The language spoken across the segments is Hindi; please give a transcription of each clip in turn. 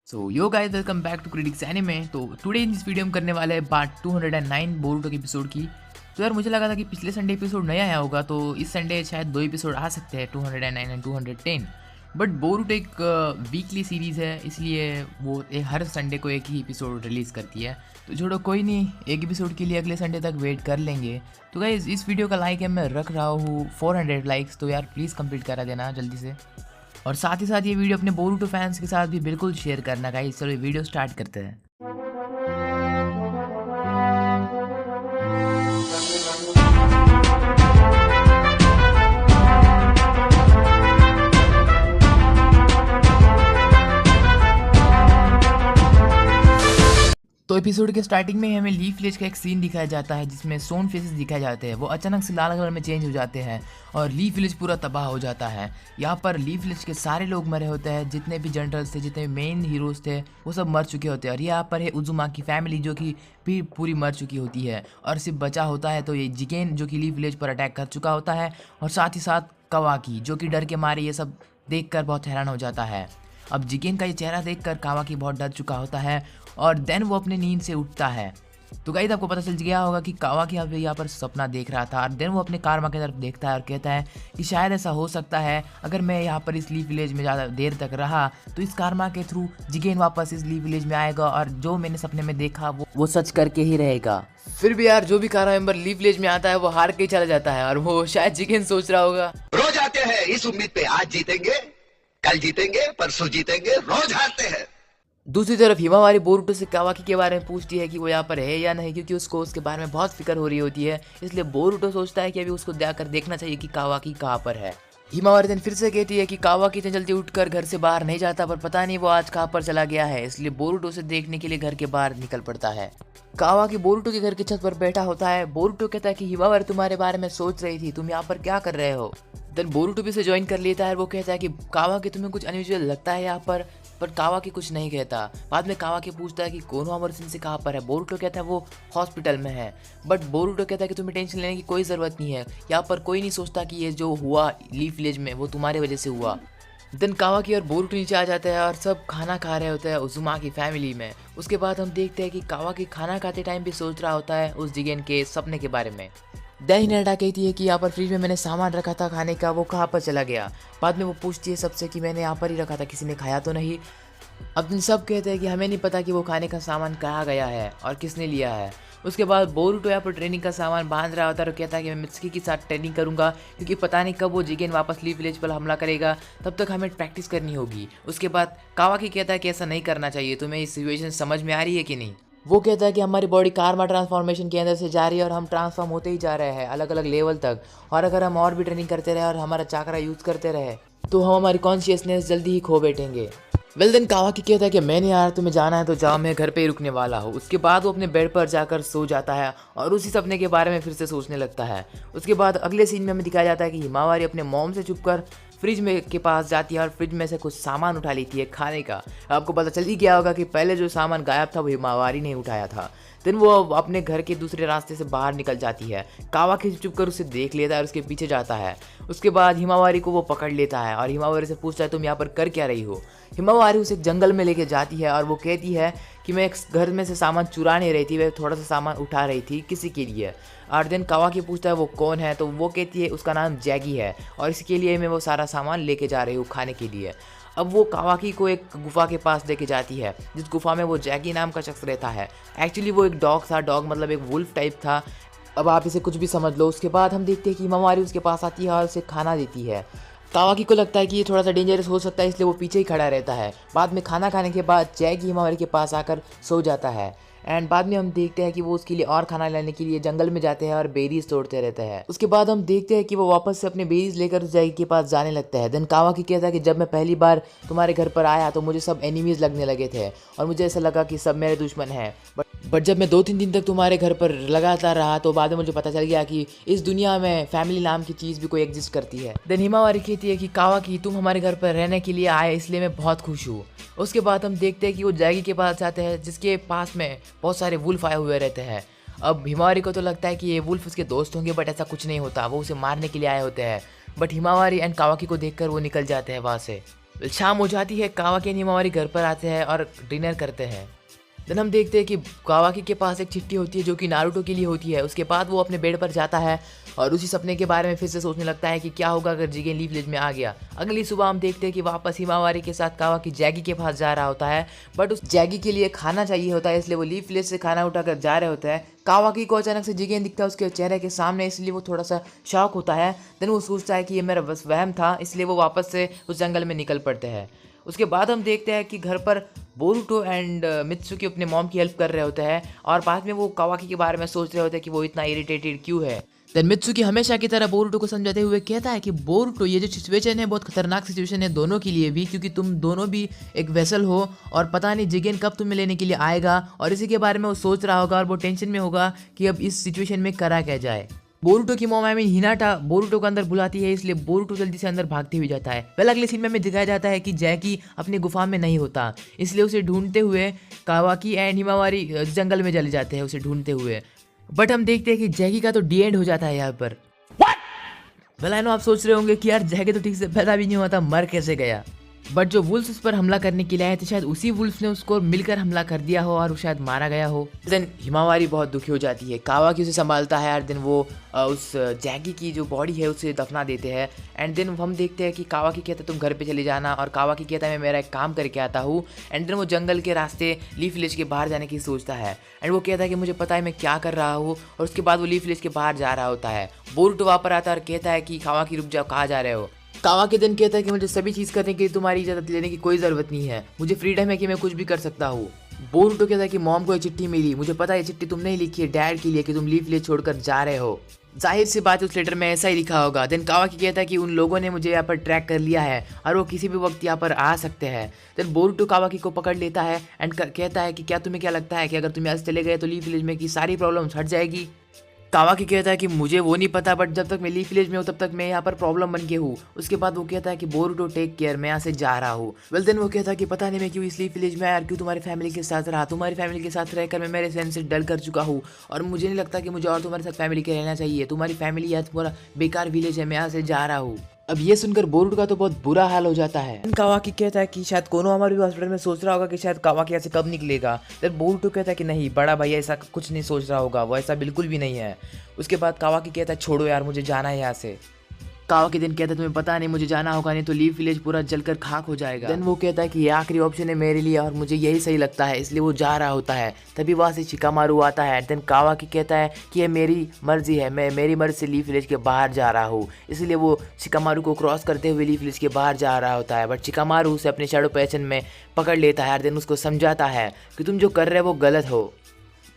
So yo guys welcome back to critics anime. तो टुडे इन दिस वीडियो हम करने वाले हैं पार्ट 209 बोरुतो के एपिसोड की। तो यार मुझे लगा था कि पिछले संडे एपिसोड नया आया होगा, तो इस संडे शायद दो एपिसोड आ सकते हैं 209 एंड 210। बट बोरुतो एक वीकली सीरीज़ है, इसलिए वो हर संडे को एक ही एपिसोड रिलीज़ करती है। तो छोड़ो कोई नहीं, एक एपिसोड के लिए अगले संडे तक वेट कर लेंगे। तो गाइस इस वीडियो का लाइक है मैं रख रहा हूँ 400 लाइक्स, तो यार प्लीज़ कंप्लीट करा देना जल्दी से। और साथ ही साथ ये वीडियो अपने बोरुतो फैंस के साथ भी बिल्कुल शेयर करना गाइस। चलो वीडियो स्टार्ट करते हैं। तो एपिसोड के स्टार्टिंग में हमें लीफ विलेज का एक सीन दिखाया जाता है जिसमें सोन फेसेस दिखाए जाते हैं। वो अचानक से लाल कलर में चेंज हो जाते हैं और लीफ विलेज पूरा तबाह हो जाता है। यहाँ पर लीफ विलेज के सारे लोग मरे होते हैं, जितने भी जनरल्स थे, जितने भी मेन हीरोज थे, वो सब मर चुके होते हैं। और यहाँ पर है उजुमा की फैमिली जो कि भी पूरी मर चुकी होती है और सिर्फ बचा होता है तो ये जिगेन जो कि लीफ विलेज पर अटैक कर चुका होता है। और साथ ही साथ कावाकी जो कि डर के मारे ये सब देखकर बहुत हैरान हो जाता है। अब जिगेन का ये चेहरा देखकर कावाकी बहुत डर चुका होता है और देन वो अपने नींद से उठता है। तो गाइस आपको पता चल गया होगा कि कावाकी यहाँ पर सपना देख रहा था। और देन वो अपने कारमा की तरफ देखता है और कहता है कि शायद ऐसा हो सकता है अगर मैं यहाँ पर इस लीफ विलेज में ज़्यादा देर तक रहा तो इस कारमा के थ्रू जिगेन वापस इस लीफ विलेज में आएगा और जो मैंने सपने में देखा वो सच करके ही रहेगा। फिर भी यार जो भी कारा मेंबर लीफ विलेज में आता है वो हार के ही चला जाता है और वो शायद जिगेन सोच रहा होगा रोज आते हैं इस उम्मीद पे आज जीतेंगे, कल जीतेंगे, परसों जीतेंगे, रोज हारते हैं। दूसरी तरफ हिमावारी बोरुतो से कावाकी के बारे में पूछती है कि वो यहाँ पर है या नहीं, क्योंकि उसको उसके बारे में बहुत फिक्र हो रही होती है। इसलिए बोरुतो सोचता है कि अभी उसको जाकर देखना चाहिए कि कावाकी कहाँ पर है। हिमावारी दिन फिर से कहती है कि कावाकी इतनी जल्दी उठकर घर से बाहर नहीं जाता, पर पता नहीं वो आज कहाँ पर चला गया है। इसलिए बोरुतो उसे देखने के लिए घर के बाहर निकल पड़ता है। कावाकी बोरुतो के घर की छत पर बैठा होता है। बोरुतो कहता है कि हिमावारी तुम्हारे बारे में सोच रही थी, तुम यहाँ पर क्या कर रहे हो। देन बोरुतो भी उसे ज्वाइन कर लेता है। वो कहता है कि कावाकी तुम्हें कुछ अनयूजुअल लगता है यहाँ पर कावाकी कुछ नहीं कहता। बाद में कावाकी पूछता है कि कोनोहामारू सेंसेई कहाँ पर है। बोरुतो कहता है वो हॉस्पिटल में है। बट बोरुतो कहता है कि तुम्हें टेंशन लेने की कोई ज़रूरत नहीं है, यहाँ पर कोई नहीं सोचता कि ये जो हुआ लीफ विलेज में वो तुम्हारे वजह से हुआ। देन कावाकी और बोरुतो नीचे आ जाते हैं और सब खाना खा रहे होते हैं उजुमा की फैमिली में। उसके बाद हम देखते हैं कि कावाकी खाना खाते टाइम भी सोच रहा होता है उस जिगेन के सपने के बारे में। देन हिनाटा कहती है कि यहाँ पर फ्रिज में मैंने सामान रखा था खाने का, वो कहाँ पर चला गया। बाद में वो पूछती है सबसे कि मैंने यहाँ पर ही रखा था, किसी ने खाया तो नहीं। अब दिन सब कहते हैं कि हमें नहीं पता कि वो खाने का सामान कहाँ गया है और किसने लिया है। उसके बाद बोरुतो यहाँ पर ट्रेनिंग का सामान बांध रहा होता है और कहता है कि मैं मित्सुकी के साथ ट्रेनिंग करूँगा, क्योंकि पता नहीं कब वो जिगेन वापस लीफ विलेज पर हमला करेगा, तब तक हमें प्रैक्टिस करनी होगी। उसके बाद कावाकी कहता है कि ऐसा नहीं करना चाहिए, तुम्हें इस सिचुएशन समझ में आ रही है कि नहीं। वो कहता है कि हमारी बॉडी कारमा ट्रांसफॉर्मेशन के अंदर से जा रही है और हम ट्रांसफॉर्म होते ही जा रहे हैं अलग अलग लेवल तक। और अगर हम और भी ट्रेनिंग करते रहे और हमारा चाकरा यूज़ करते रहे तो हम हमारी कॉन्शियसनेस जल्दी ही खो बैठेंगे। वेल देन कावाकी कहता है कि मैंने यार तुम्हें जाना है तो जाओ, मैं घर पे ही रुकने वाला हूँ। उसके बाद वो अपने बेड पर जाकर सो जाता है और उसी सपने के बारे में फिर से सोचने लगता है। उसके बाद अगले सीन में हमें दिखाया जाता है कि हिमावारी अपने मॉम से छुपकर फ्रिज में के पास जाती है और फ्रिज में से कुछ सामान उठा लेती है खाने का। आपको पता चल ही गया होगा कि पहले जो सामान गायब था वो हिमावारी ने उठाया था। देन वो अपने घर के दूसरे रास्ते से बाहर निकल जाती है। कावाकी चुप कर उसे देख लेता है और उसके पीछे जाता है। उसके बाद हिमावारी को वो पकड़ लेता है और हिमावारी से पूछता है तुम यहाँ पर कर क्या रही हो। हिमावारी उसे एक जंगल में लेके जाती है और वो कहती है कि मैं एक घर में से सामान चुरा नहीं रही थी, वह थोड़ा सा सामान उठा रही थी किसी के लिए। और देन कावाकी पूछता है वो कौन है, तो वो कहती है उसका नाम जैगी है और इसके लिए मैं वो सारा सामान लेके जा रही हूँ खाने के लिए। अब वो कावाकी को एक गुफा के पास लेके जाती है जिस गुफा में वो जैगी नाम का शख्स रहता है। एक्चुअली वो एक डॉग था, डॉग मतलब एक वुल्फ टाइप था, अब आप इसे कुछ भी समझ लो। उसके बाद हम देखते हैं कि हिमावारी उसके पास आती है और उसे खाना देती है। कावाकी को लगता है कि ये थोड़ा सा डेंजरस हो सकता है, इसलिए वो पीछे ही खड़ा रहता है। बाद में खाना खाने के बाद जैगी हिमावारी के पास आकर सो जाता है। एंड बाद में हम देखते हैं कि वो उसके लिए और खाना लाने के लिए जंगल में जाते हैं और बेरीज तोड़ते रहते हैं। उसके बाद हम देखते हैं कि वो वापस से अपने बेरीज लेकर उस जैगी के पास जाने लगता है। देन कावाकी कहता है कि जब मैं पहली बार तुम्हारे घर पर आया तो मुझे सब एनिमीज लगने लगे थे और मुझे ऐसा लगा कि सब मेरे दुश्मन हैं। बट जब मैं 2-3 दिन तक तुम्हारे घर पर लगातार रहा तो बाद में मुझे पता चल गया कि इस दुनिया में फैमिली नाम की चीज़ भी कोई एग्जिस्ट करती है। देन हिमावारी कहती है कि कावाकी तुम हमारे घर पर रहने के लिए आए, इसलिए मैं बहुत खुश हूँ। उसके बाद हम देखते हैं कि वो जैगी के पास जाते हैं जिसके पास में बहुत सारे वुल्फ आए हुए रहते हैं। अब हिमावारी को तो लगता है कि ये वुल्फ उसके दोस्त होंगे, बट ऐसा कुछ नहीं होता, वो उसे मारने के लिए आए होते हैं। बट हिमावारी एंड कावाकी को देखकर वो निकल जाते हैं वहाँ से। शाम हो जाती है, कावाकी और हिमावारी घर पर आते हैं और डिनर करते हैं। देन हम देखते हैं कि कावाकी के पास एक चिट्ठी होती है जो कि नारुतो के लिए होती है। उसके बाद वो अपने बेड पर जाता है और उसी सपने के बारे में फिर से सोचने लगता है कि क्या होगा अगर जिगेन लीफ विलेज में आ गया। अगली सुबह हम देखते हैं कि वापस हिमावारी के साथ कावाकी जैगी के पास जा रहा होता है, बट उस जैगी के लिए खाना चाहिए होता है, इसलिए वो लीफ विलेज से खाना उठाकर जा रहे होते हैं। कावाकी को अचानक से जिगेन दिखता है उसके चेहरे के सामने, इसलिए वो थोड़ा सा शॉक होता है। देन वो सोचता है कि ये मेरा बस वहम था, इसलिए वो वापस से उस जंगल में निकल पड़ते हैं। उसके बाद हम देखते हैं कि घर पर बोरुटो एंड मित्सुकी अपने मॉम की हेल्प कर रहे होते हैं और बाद में वो कावाकी के बारे में सोच रहे होते हैं कि वो इतना इरिटेटेड क्यों है। देन मित्सुकी हमेशा की तरह बोरुटो को समझाते हुए कहता है कि बोरुटो, ये जो सिचुएशन है बहुत खतरनाक सिचुएशन है दोनों के लिए भी, क्योंकि तुम दोनों भी एक वेसल हो और पता नहीं जिगेन कब तुम्हें लेने के लिए आएगा, और इसी के बारे में वो सोच रहा होगा और वो टेंशन में होगा कि अब इस सिचुएशन में करा क्या जाए। बोरुटो की मॉम हिनाटा बोरुटो को अंदर बुलाती है, इसलिए बोरुटो जल्दी से अंदर भागते हुए जाता है। पहले अगले सीन में हमें दिखाया जाता है कि जैकी अपनी गुफा में नहीं होता, इसलिए उसे ढूंढते हुए कावाकी एंड हिमावारी जंगल में चले जाते हैं उसे ढूंढते हुए। बट हम देखते हैं कि जैकी का तो डी एंड हो जाता है यहाँ पर। आई नो आप सोच रहे होंगे कि यार जैकी तो ठीक से पैदा भी नहीं हुआ था, मर कैसे गया। बट जो वुल्फ उस पर हमला करने के लिए आए थे, शायद उसी वुल्फ ने उसको मिलकर हमला कर दिया हो और वो शायद मारा गया हो। देन हिमावारी बहुत दुखी हो जाती है, कावाकी उसे संभालता है और देन वो उस जैगी की जो बॉडी है उसे दफना देते हैं। एंड देन हम देखते हैं कि कावाकी कहता है तुम घर पे चले जाना, और कावाकी कहता है मैं मेरा एक काम करके आता हूँ। एंड देन वो जंगल के रास्ते लीफ विलेज के बाहर जाने की सोचता है, एंड वो कहता है कि मुझे पता है मैं क्या कर रहा हूँ, और उसके बाद वो लीफ विलेज के बाहर जा रहा होता है। बोरुटो वापस आता है और कहता है कि कावाकी रुक जाओ, कहाँ जा रहे हो। कावाकी दिन कहता है कि मुझे सभी चीज़ करने के लिए तुम्हारी इजाज़त लेने की कोई ज़रूरत नहीं है, मुझे फ्रीडम है कि मैं कुछ भी कर सकता हूँ। बोरुटो कहता है कि मॉम को ये चिट्ठी मिली, मुझे पता है ये चिट्ठी तुमने ही लिखी है डैड के लिए कि तुम लीफ विलेज छोड़कर जा रहे हो। जाहिर सी बात है उस लेटर में ऐसा ही लिखा होगा। देन कावाकी कहता है कि उन लोगों ने मुझे यहाँ पर ट्रैक कर लिया है और वो किसी भी वक्त यहाँ पर आ सकते हैं। देन बोरुटो कावाकी को पकड़ लेता है एंड कहता है कि क्या तुम्हें क्या लगता है कि अगर तुम यहाँ से चले गए तो लीफ विलेज में की सारी प्रॉब्लम्स हट जाएगी। कावाकी कहता है कि मुझे वो नहीं पता, बट जब तक मैं लीफ विलेज में हूँ तब तक मैं यहाँ पर प्रॉब्लम बन के हूँ। उसके बाद वो कहता है कि बोरुटो टेक केयर, मैं यहाँ से जा रहा हूँ। देन वो कहता है कि पता नहीं मैं क्यों इस लीफ विलेज में आया और क्यों तुम्हारी फैमिली के साथ रहा। तुम्हारी फैमिली के साथ रहकर मैं मेरे सेंस से डल कर चुका हूँ और मुझे नहीं लगता कि मुझे और तुम्हारे साथ फैमिली के रहना चाहिए। तुम्हारी फैमिली या तुम्हारा बेकार विलेज है, मैं यहाँ से जा रहा हूँ। अब ये सुनकर बोरुटो का तो बहुत बुरा हाल हो जाता है। कावाकी कहता है कि शायद कोनो हमारे हॉस्पिटल में सोच रहा होगा कि शायद कावाकी यहाँ से कब निकलेगा। फिर बोरुटो कहता है कि नहीं बड़ा भैया ऐसा कुछ नहीं सोच रहा होगा, वो ऐसा बिल्कुल भी नहीं है। उसके बाद कावाकी कहता है छोड़ो यार मुझे जाना है यहाँ से। कावाकी दिन कहता है तुम्हें पता नहीं मुझे जाना होगा, नहीं तो लीफ विलेज पूरा जलकर खाक हो जाएगा। देन वो कहता है कि ये आखिरी ऑप्शन है मेरे लिए और मुझे यही सही लगता है, इसलिए वो जा रहा होता है। तभी वहाँ से शिकामारू आता है। देन कावाकी कहता है कि ये मेरी मर्जी है, मैं मेरी मर्जी से लीफ विलेज के बाहर जा रहा हूँ, इसलिए वो शिकामारू को क्रॉस करते हुए लीफ विलेज के बाहर जा रहा होता है। बट शिकामारू उसे अपने शैडो पैशन में पकड़ लेता है और देन उसको समझाता है कि तुम जो कर रहे हो वो गलत हो।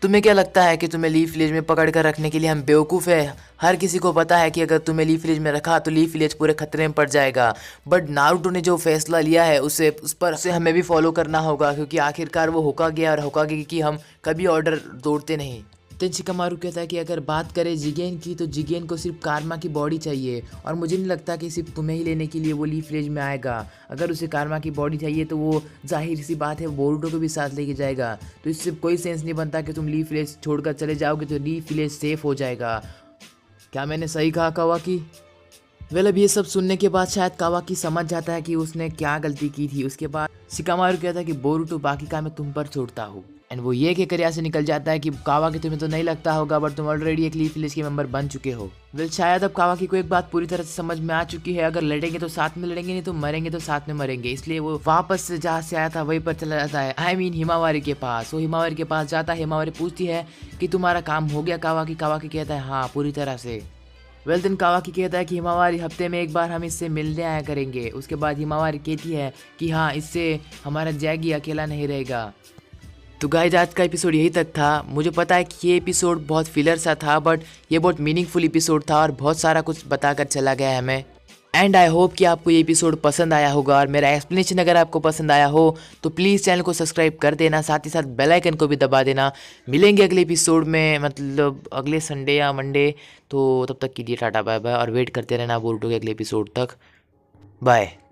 तुम्हें क्या लगता है कि तुम्हें लीफ विलेज में पकड़ कर रखने के लिए हम बेवकूफ़ है? हर किसी को पता है कि अगर तुम्हें लीफ विलेज में रखा तो लीफ विलेज पूरे खतरे में पड़ जाएगा। बट नारुतो ने जो फैसला लिया है उस पर हमें भी फॉलो करना होगा, क्योंकि आखिरकार वो होकागे और होकागे की हम कभी ऑर्डर तोड़ते नहीं। देन शिकामारू कहता है कि अगर बात करें जिगेन की तो जिगेन को सिर्फ कारमा की बॉडी चाहिए और मुझे नहीं लगता कि सिर्फ तुम्हें ही लेने के लिए वो लीफ विलेज में आएगा। अगर उसे कारमा की बॉडी चाहिए तो वो जाहिर सी बात है बोरुटो को भी साथ लेके जाएगा, तो इससे कोई सेंस नहीं बनता कि तुम लीफ विलेज छोड़कर चले जाओगे तो लीफ विलेज सेफ हो जाएगा। क्या मैंने सही कहा कावाकी? अब ये सब सुनने के बाद शायद कावाकी समझ जाता है कि उसने क्या गलती की थी। उसके बाद शिकामारू कहता है कि बोरुटो बाकी काम मैं तुम पर छोड़ता हूँ, एंड वो ये कहकर यहाँ से निकल जाता है कि कावाकी तुम्हें तो नहीं लगता होगा बट तुम ऑलरेडी एक लीफ विलेज के मेंबर बन चुके हो। शायद अब कावाकी को एक बात पूरी तरह से समझ में आ चुकी है, अगर लड़ेंगे तो साथ में लड़ेंगे, नहीं तो मरेंगे तो साथ में मरेंगे। इसलिए वो वापस से जहाँ से आया था वहीं पर चला जाता है, I mean हिमावारी के पास। वो हिमावारी के पास जाता है। हिमावारी पूछती है कि तुम्हारा काम हो गया कावाकी? कावाकी कहता है हाँ पूरी तरह से। देन कावाकी कहता है कि हिमावारी हफ्ते में एक बार हम इससे मिलने आया करेंगे। उसके बाद हिमावारी कहती है कि हाँ इससे हमारा जैगी अकेला नहीं रहेगा। तो गाइस आज का एपिसोड यही तक था। मुझे पता है कि ये एपिसोड बहुत फिलर सा था बट ये बहुत मीनिंगफुल एपिसोड था और बहुत सारा कुछ बताकर चला गया है हमें। एंड आई होप कि आपको ये एपिसोड पसंद आया होगा और मेरा एक्सप्लेनेशन अगर आपको पसंद आया हो तो प्लीज़ चैनल को सब्सक्राइब कर देना, साथ ही साथ बेल आइकन को भी दबा देना। मिलेंगे अगले एपिसोड में, मतलब अगले संडे या मंडे। तो तब तक के लिए टाटा बाय बाय और वेट करते रहना बोरुटो के अगले एपिसोड तक। बाय।